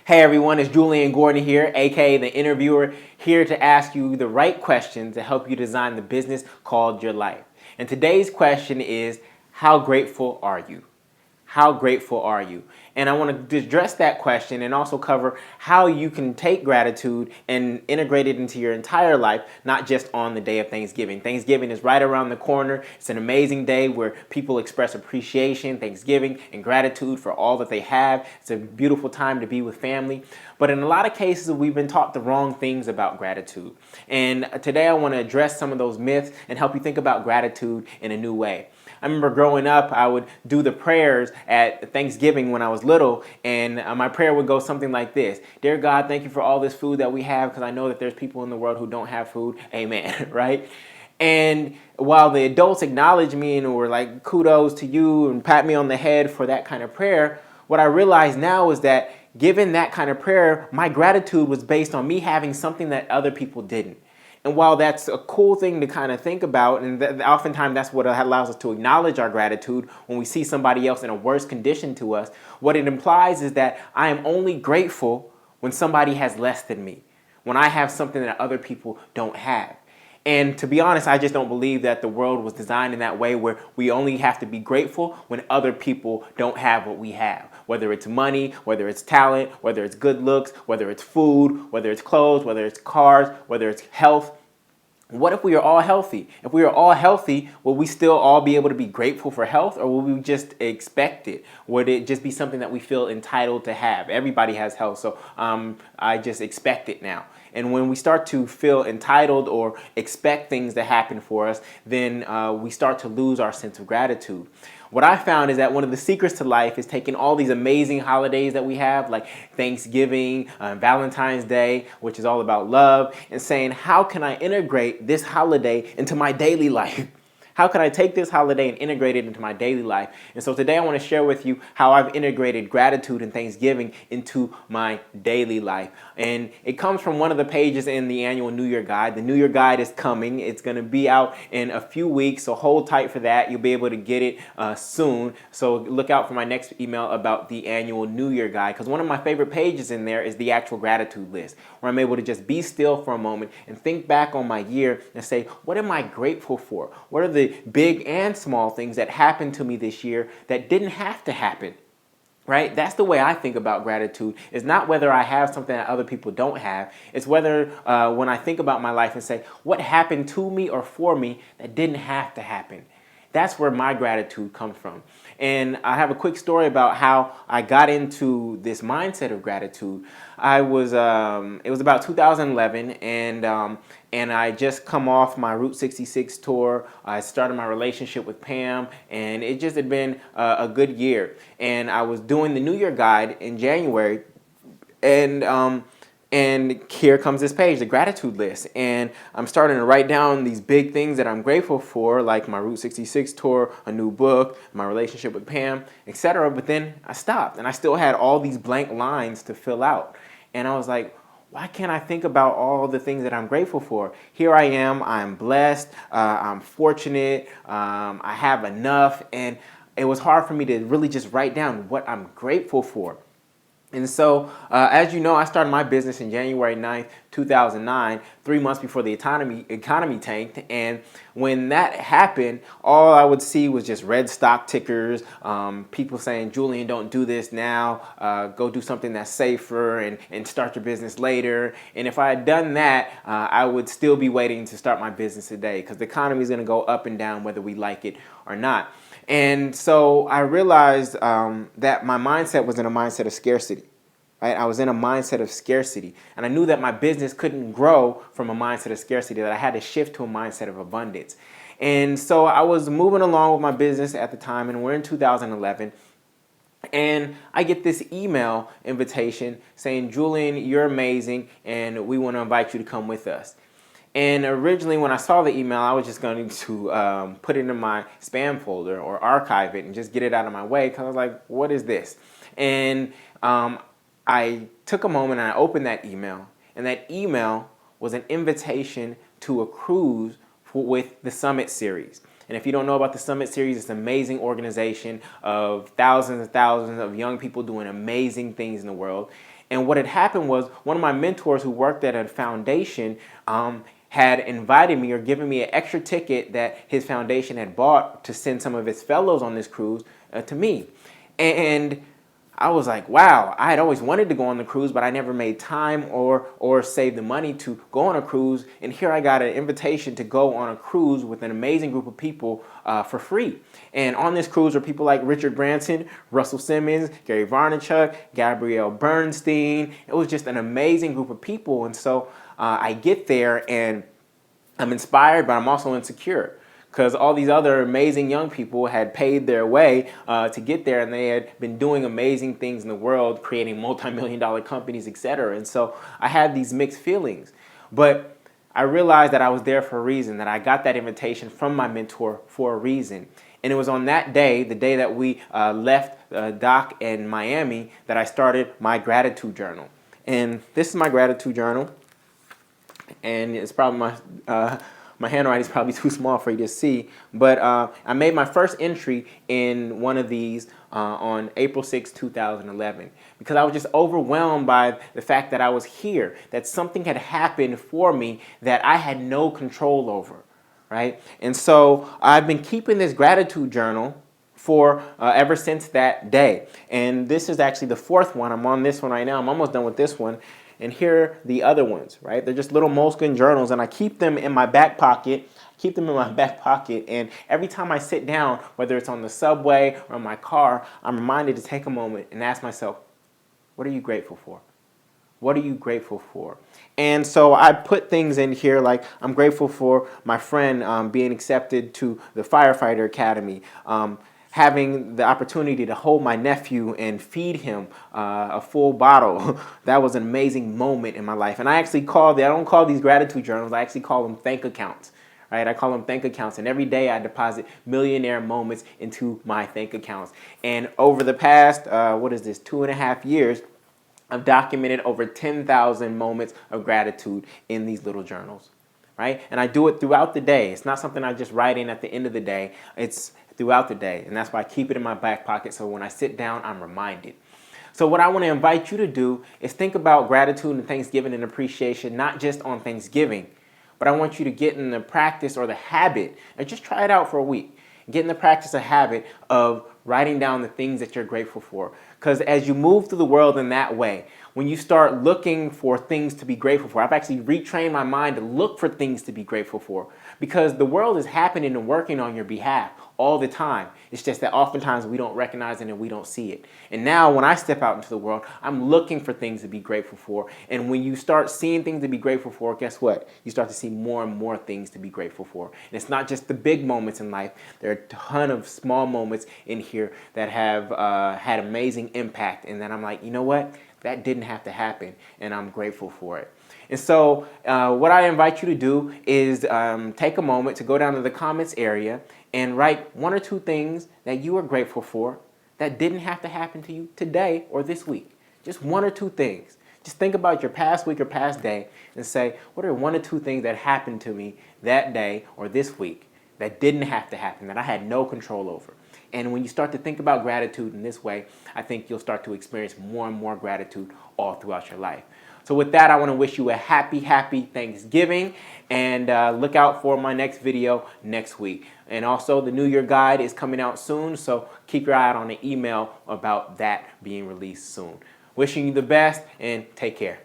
Hey everyone, it's Julian Gordon here, aka the interviewer, here to ask you the right questions to help you design the business called your life. And today's question is, how grateful are you? How grateful are you? And I want to address that question and also cover how you can take gratitude and integrate it into your entire life, not just on the day of Thanksgiving. Thanksgiving is right around the corner. It's an amazing day where people express appreciation, thanksgiving, and gratitude for all that they have. It's a beautiful time to be with family. But in a lot of cases, we've been taught the wrong things about gratitude. And today I want to address some of those myths and help you think about gratitude in a new way. I remember growing up, I would do the prayers at Thanksgiving when I was little, and my prayer would go something like this. Dear God, thank you for all this food that we have, because I know that there's people in the world who don't have food. Amen, right? And while the adults acknowledged me and were like, kudos to you, and pat me on the head for that kind of prayer, what I realize now is that given that kind of prayer, my gratitude was based on me having something that other people didn't. And while that's a cool thing to kind of think about, and oftentimes that's what allows us to acknowledge our gratitude when we see somebody else in a worse condition to us, what it implies is that I am only grateful when somebody has less than me, when I have something that other people don't have. And to be honest, I just don't believe that the world was designed in that way where we only have to be grateful when other people don't have what we have. Whether it's money, whether it's talent, whether it's good looks, whether it's food, whether it's clothes, whether it's cars, whether it's health. What if we are all healthy? If we are all healthy, will we still all be able to be grateful for health, or will we just expect it? Would it just be something that we feel entitled to have? Everybody has health, so I just expect it now. And when we start to feel entitled or expect things to happen for us, then we start to lose our sense of gratitude. What I found is that one of the secrets to life is taking all these amazing holidays that we have, like Thanksgiving, Valentine's Day, which is all about love, and saying, how can I integrate this holiday into my daily life? How can I take this holiday and integrate it into my daily life? And so today I want to share with you how I've integrated gratitude and Thanksgiving into my daily life. And it comes from one of the pages in the annual New Year Guide. The New Year Guide is coming. It's going to be out in a few weeks, so hold tight for that. You'll be able to get it soon. So look out for my next email about the annual New Year Guide, because one of my favorite pages in there is the actual gratitude list, where I'm able to just be still for a moment and think back on my year and say, what am I grateful for? What are the big and small things that happened to me this year that didn't have to happen? Right? That's the way I think about gratitude. It's not whether I have something that other people don't have. It's whether when I think about my life and say, what happened to me or for me that didn't have to happen? That's where my gratitude comes from. And I have a quick story about how I got into this mindset of gratitude. It was about 2011, and I just come off my Route 66 tour. I started my relationship with Pam, and it just had been a good year. And I was doing the New Year Guide in January, and here comes this page, the gratitude list. And I'm starting to write down these big things that I'm grateful for, like my Route 66 tour, a new book, my relationship with Pam, etc. But then I stopped, and I still had all these blank lines to fill out. And I was like, why can't I think about all the things that I'm grateful for? Here I am, I'm blessed, I'm fortunate, I have enough. And it was hard for me to really just write down what I'm grateful for. And so, as you know, I started my business in January 9th, 2009, 3 months before the economy tanked. And when that happened, all I would see was just red stock tickers, people saying, Julian, don't do this now, go do something that's safer and start your business later. And if I had done that, I would still be waiting to start my business today, because the economy is going to go up and down whether we like it or not. And so I realized that my mindset was in a mindset of scarcity. Right? I was in a mindset of scarcity. And I knew that my business couldn't grow from a mindset of scarcity, that I had to shift to a mindset of abundance. And so I was moving along with my business at the time, and we're in 2011. And I get this email invitation saying, Julian, you're amazing, and we want to invite you to come with us. And originally, when I saw the email, I was just going to put it in my spam folder or archive it and just get it out of my way, because I was like, what is this? And I took a moment and I opened that email, and that email was an invitation to a cruise with the Summit Series. And if you don't know about the Summit Series, it's an amazing organization of thousands and thousands of young people doing amazing things in the world. And what had happened was one of my mentors who worked at a foundation had invited me or given me an extra ticket that his foundation had bought to send some of his fellows on this cruise to me. And I was like, wow, I had always wanted to go on the cruise, but I never made time or saved the money to go on a cruise. And here I got an invitation to go on a cruise with an amazing group of people for free. And on this cruise were people like Richard Branson, Russell Simmons, Gary Vaynerchuk, Gabrielle Bernstein. It was just an amazing group of people. And so I get there and I'm inspired, but I'm also insecure, because all these other amazing young people had paid their way to get there, and they had been doing amazing things in the world, creating multi-million-dollar companies, etc. And so I had these mixed feelings. But I realized that I was there for a reason, that I got that invitation from my mentor for a reason. And it was on that day, the day that we left Doc in Miami, that I started my gratitude journal. And this is my gratitude journal. And it's probably my handwriting is probably too small for you to see, but I made my first entry in one of these on April 6, 2011, because I was just overwhelmed by the fact that I was here, that something had happened for me that I had no control over, right? And so I've been keeping this gratitude journal for ever since that day. And this is actually the fourth one. I'm on this one right now. I'm almost done with this one. And here are the other ones, right? They're just little moleskin journals, and I keep them in my back pocket. And every time I sit down, whether it's on the subway or in my car, I'm reminded to take a moment and ask myself, what are you grateful for? What are you grateful for? And so I put things in here like I'm grateful for my friend being accepted to the firefighter academy, having the opportunity to hold my nephew and feed him a full bottle. That was an amazing moment in my life. And I don't call these gratitude journals, I actually call them thank accounts. Right? I call them thank accounts. And every day I deposit millionaire moments into my thank accounts. And over the past, 2.5 years, I've documented over 10,000 moments of gratitude in these little journals. Right? And I do it throughout the day. It's not something I just write in at the end of the day. It's throughout the day. And that's why I keep it in my back pocket, so when I sit down, I'm reminded. So what I want to invite you to do is think about gratitude and Thanksgiving and appreciation, not just on Thanksgiving, but I want you to get in the practice or the habit, and just try it out for a week. Get in the practice or habit of writing down the things that you're grateful for. Because as you move through the world in that way, when you start looking for things to be grateful for, I've actually retrained my mind to look for things to be grateful for, because the world is happening and working on your behalf all the time. It's just that oftentimes we don't recognize it and we don't see it. And now when I step out into the world, I'm looking for things to be grateful for. And when you start seeing things to be grateful for, guess what? You start to see more and more things to be grateful for. And it's not just the big moments in life. There are a ton of small moments in here that have had amazing impact. And then I'm like, you know what? That didn't have to happen, and I'm grateful for it. And so what I invite you to do is take a moment to go down to the comments area and write 1 or 2 things that you are grateful for that didn't have to happen to you today or this week. Just 1 or 2 things. Just think about your past week or past day and say, what are 1 or 2 things that happened to me that day or this week that didn't have to happen, that I had no control over? And when you start to think about gratitude in this way, I think you'll start to experience more and more gratitude all throughout your life. So with that, I want to wish you a happy Thanksgiving, and look out for my next video next week. And also, the New Year Guide is coming out soon, so keep your eye out on the email about that being released soon. Wishing you the best, and take care.